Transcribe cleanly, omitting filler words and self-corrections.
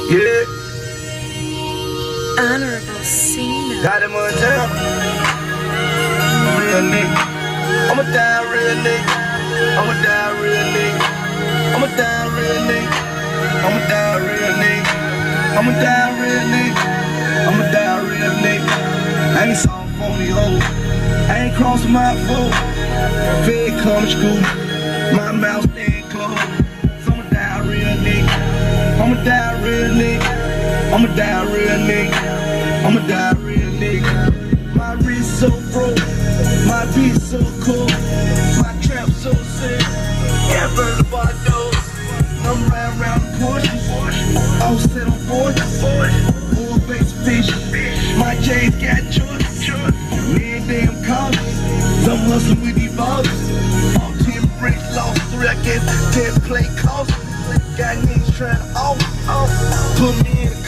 Yeah, Honorable Cena. got him on town. Real nigga. I'ma die real nigga. I'ma die real nigga. I'ma die real nigga. I'ma die real nigga. I'ma die real nigga. I'ma die real nigga. I ain't soft phony hoe. I ain't crossing my foot. Fed come to school. My mouth staying closed. So I'ma die real nigga. I'ma die real nigga. I'ma die real nigga. I'ma die real nigga. My wrist so broke. My beat so cool. My trap so sick. Yeah, burn the Bardos. I'm riding around the Porsche. All set on board. Full base fish. My J's got choice. Me and damn cars. I'm hustling with these balls. All 10 bricks, lost 3, I guess 10 play cost. Got niggas trying to off. Put me in the car.